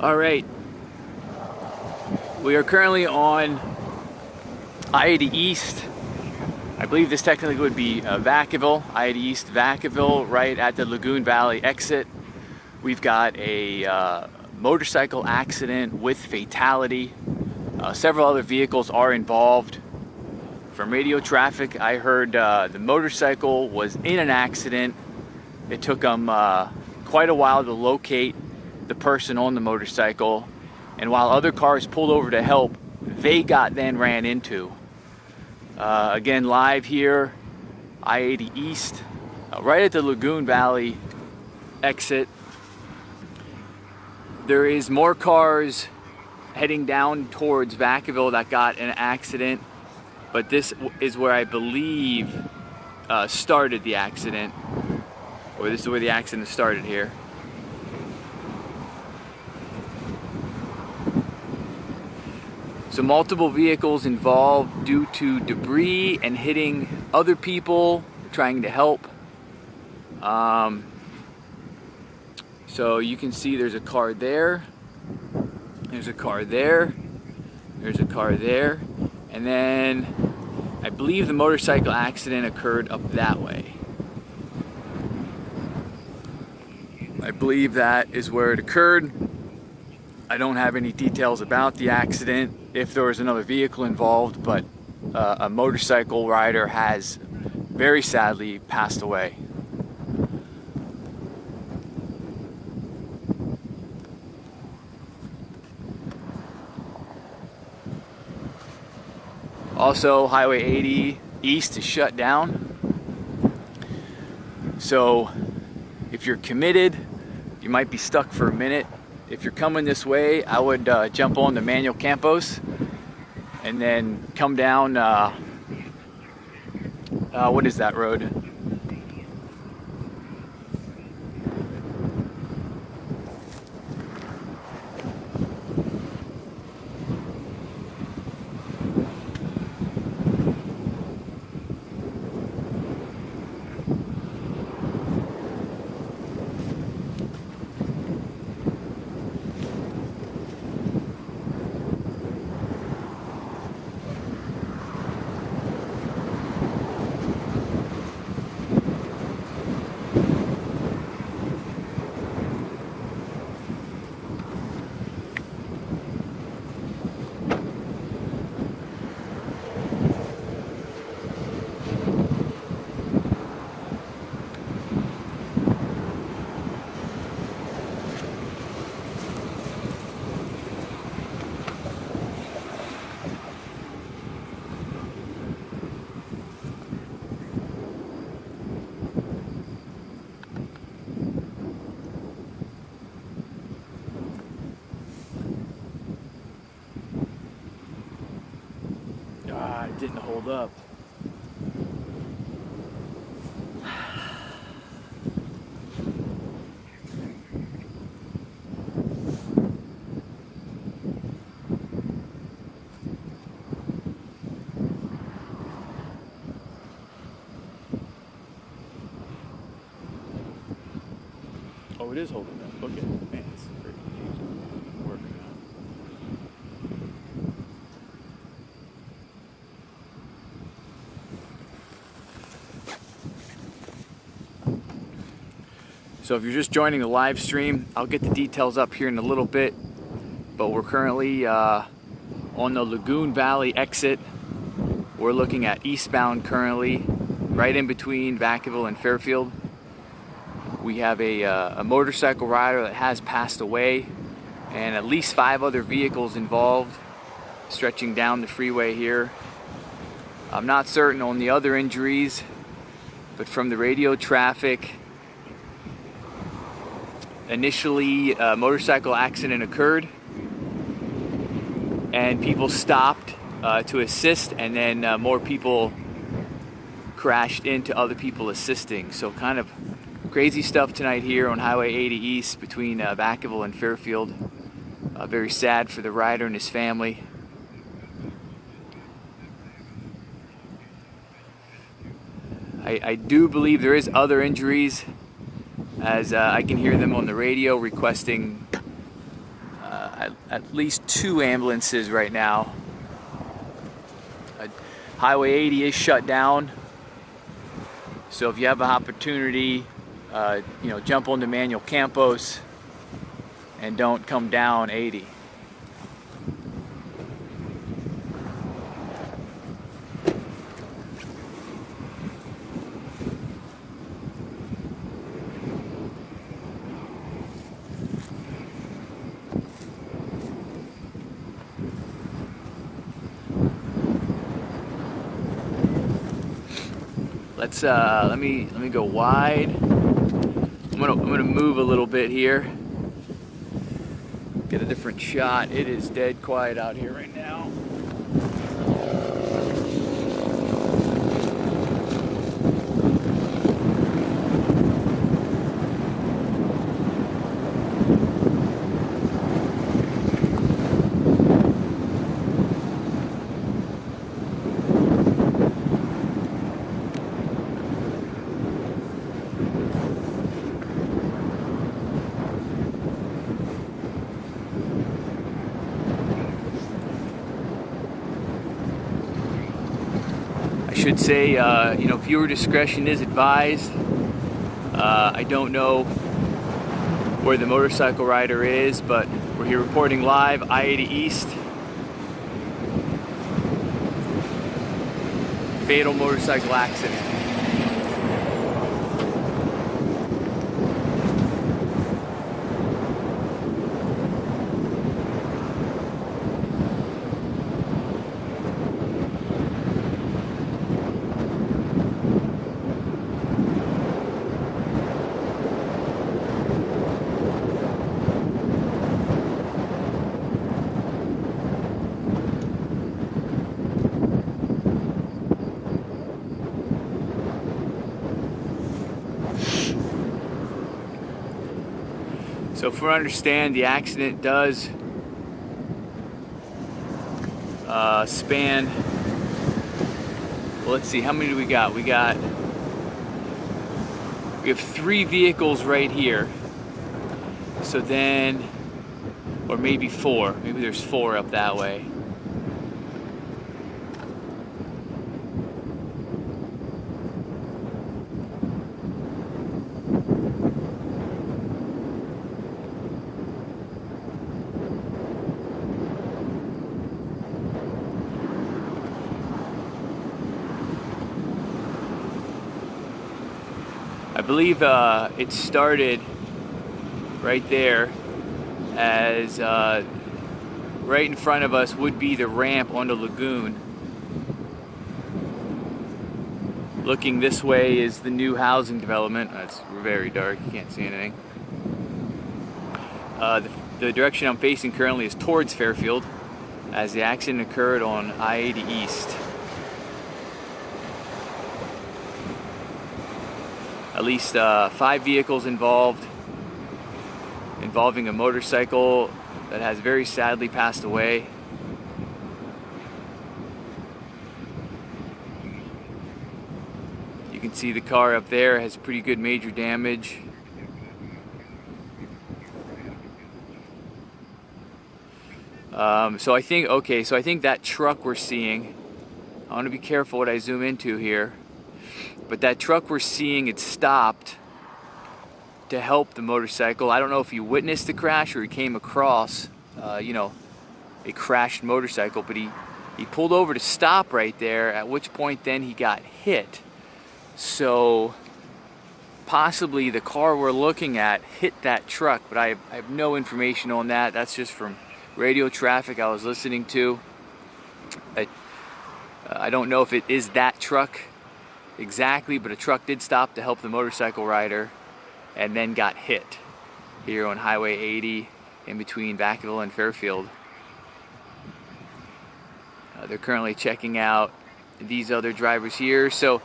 All right, we are currently on I-80 East. I believe this technically would be Vacaville, I-80 East Vacaville, right at the Lagoon Valley exit. We've got a motorcycle accident with fatality. Several other vehicles are involved. From radio traffic, I heard the motorcycle was in an accident. It took them quite a while to locate the person on the motorcycle, and while other cars pulled over to help, they got then ran into. Again, live here, I-80 East, right at the Lagoon Valley exit. There is more cars heading down towards Vacaville that got an accident, but this is where I believe started the accident, or this is where the accident started here. So multiple vehicles involved due to debris and hitting other people trying to help. So you can see there's a car there, there's a car there, there's a car there, and then I believe the motorcycle accident occurred up that way. I believe that is where it occurred. I don't have any details about the accident, if there was another vehicle involved, but a motorcycle rider has very sadly passed away. Also, Highway 80 East is shut down. So if you're committed, you might be stuck for a minute. If you're coming this way, I would jump on the Manuel Campos and then come down, what is that road? It didn't hold up. Oh, it is holding up. Look at it. Man, it's very confusing. Working on it. So if you're just joining the live stream, I'll get the details up here in a little bit, but we're currently on the Lagoon Valley exit. We're looking at eastbound currently, right in between Vacaville and Fairfield. We have a motorcycle rider that has passed away, and at least 5 other vehicles involved stretching down the freeway here. I'm not certain on the other injuries, but from the radio traffic, initially a motorcycle accident occurred and people stopped to assist, and then more people crashed into other people assisting. So kind of crazy stuff tonight here on Highway 80 East between Vacaville and Fairfield. Very sad for the rider and his family. I do believe there is other injuries, as I can hear them on the radio requesting at least 2 ambulances right now. Highway 80 is shut down, so if you have an opportunity, you know, jump onto Manuel Campos and don't come down 80. Let me go wide. I'm gonna move a little bit here. Get a different shot. It is dead quiet out here right now. I should say, you know, viewer discretion is advised. I don't know where the motorcycle rider is, but we're here reporting live, I-80 East. Fatal motorcycle accident. So if we understand, the accident does span, well, let's see, how many do we got? We have 3 vehicles right here. So then, or maybe 4, maybe there's 4 up that way. I believe it started right there, as right in front of us would be the ramp on the lagoon. Looking this way is the new housing development. It's very dark, you can't see anything. The direction I'm facing currently is towards Fairfield, as the accident occurred on I-80 East. At least 5 vehicles involved, involving a motorcycle that has very sadly passed away. You can see the car up there has pretty good major damage. So I think, okay, so I think that truck we're seeing, I want to be careful what I zoom into here, but that truck we're seeing, it stopped to help the motorcycle. I don't know if he witnessed the crash or he came across, you know, a crashed motorcycle, but he pulled over to stop right there, at which point then he got hit. So possibly the car we're looking at hit that truck, but I have no information on that. That's just from radio traffic I was listening to. I don't know if it is that truck exactly, but a truck did stop to help the motorcycle rider and then got hit here on Highway 80 in between Vacaville and Fairfield. They're currently checking out these other drivers here. So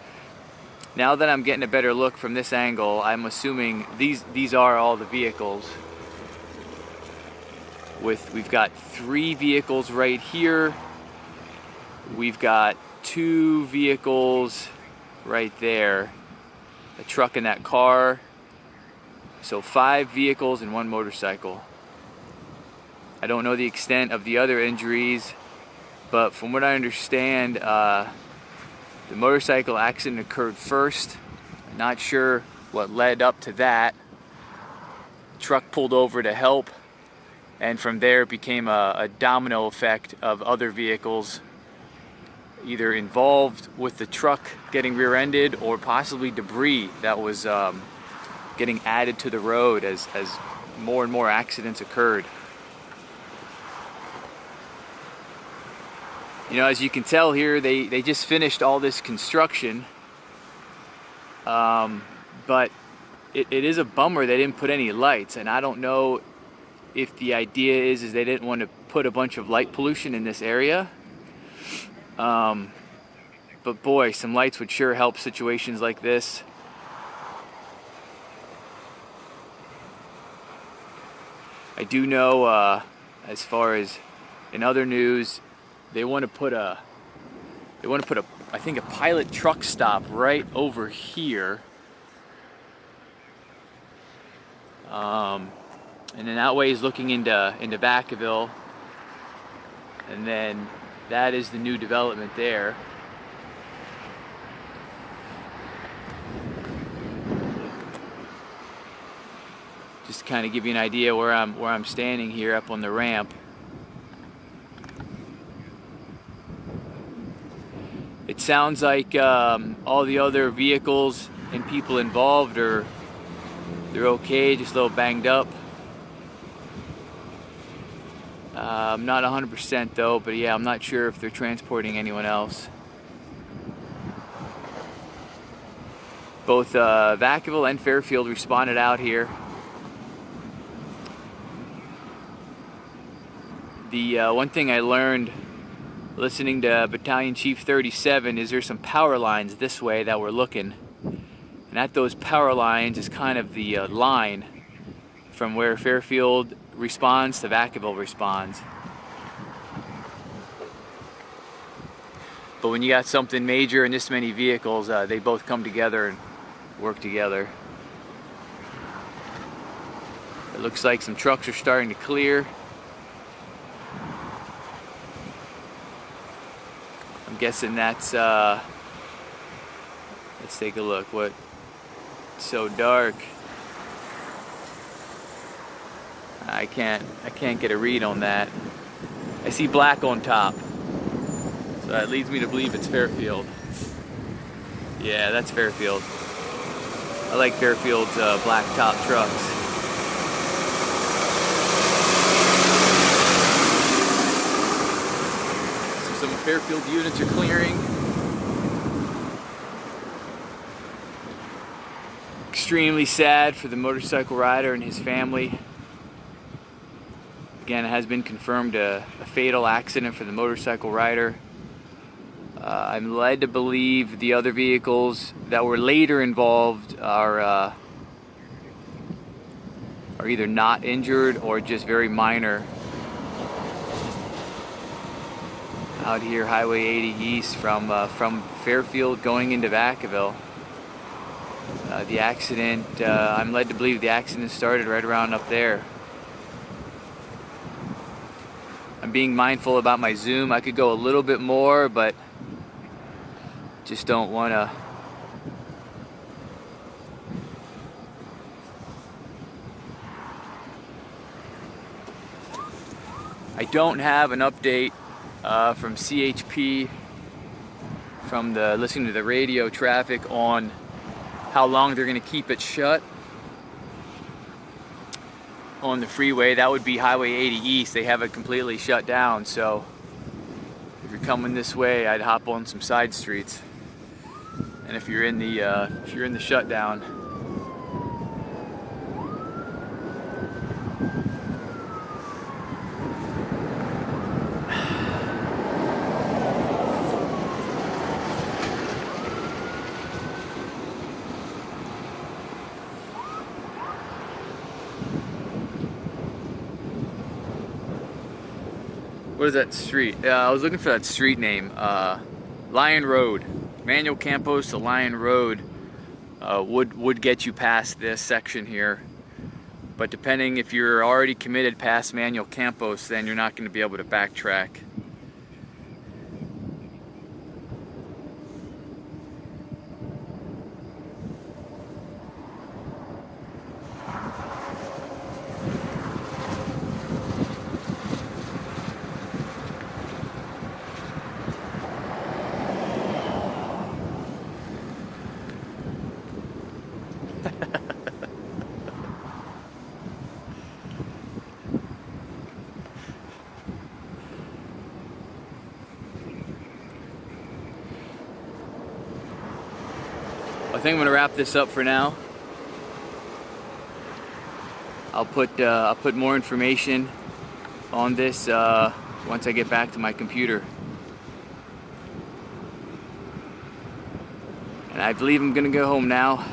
now that I'm getting a better look from this angle, I'm assuming these are all the vehicles. We've got 3 vehicles right here. We've got 2 vehicles right there, a truck and that car. So 5 vehicles and 1 motorcycle. I don't know the extent of the other injuries, but from what I understand, the motorcycle accident occurred first. I'm not sure what led up to that. Truck pulled over to help, and from there it became a domino effect of other vehicles either involved with the truck getting rear-ended or possibly debris that was getting added to the road as more and more accidents occurred. You know, as you can tell here, they just finished all this construction, but it is a bummer they didn't put any lights, and I don't know if the idea is they didn't want to put a bunch of light pollution in this area. But boy, some lights would sure help situations like this. I do know, as far as in other news, they want to put a I think a pilot truck stop right over here. And then that way is looking into Vacaville, and then that is the new development there. Just to kind of give you an idea where I'm standing here up on the ramp. It sounds like all the other vehicles and people involved they're okay, just a little banged up. I'm not 100% though, but yeah, I'm not sure if they're transporting anyone else. Both Vacaville and Fairfield responded out here. The one thing I learned listening to Battalion Chief 37 is there's some power lines this way that we're looking. And at those power lines is kind of the line from where Fairfield responds to Vacaville responds. But when you got something major and this many vehicles, they both come together and work together. It looks like some trucks are starting to clear. I'm guessing that's, let's take a look. What? It's so dark. I can't get a read on that. I see black on top, so that leads me to believe it's Fairfield. Yeah, that's Fairfield. I like Fairfield's black top trucks. So some Fairfield units are clearing. Extremely sad for the motorcycle rider and his family. Again, it has been confirmed a fatal accident for the motorcycle rider. I'm led to believe the other vehicles that were later involved are either not injured or just very minor. Out here, Highway 80 East from Fairfield going into Vacaville. The accident, I'm led to believe the accident started right around up there. I'm being mindful about my zoom. I could go a little bit more, but just don't want to. I don't have an update from CHP from listening to the radio traffic on how long they're going to keep it shut on the freeway. That would be Highway 80 East. They have it completely shut down, so if you're coming this way, I'd hop on some side streets. And if you're in the shutdown, what is that street? I was looking for that street name. Lion Road. Manuel Campos to Lion Road would get you past this section here. but depending if you're already committed past Manuel Campos, then you're not going to be able to backtrack. I think I'm going to wrap this up for now. I'll put more information on this once I get back to my computer. And I believe I'm going to go home now.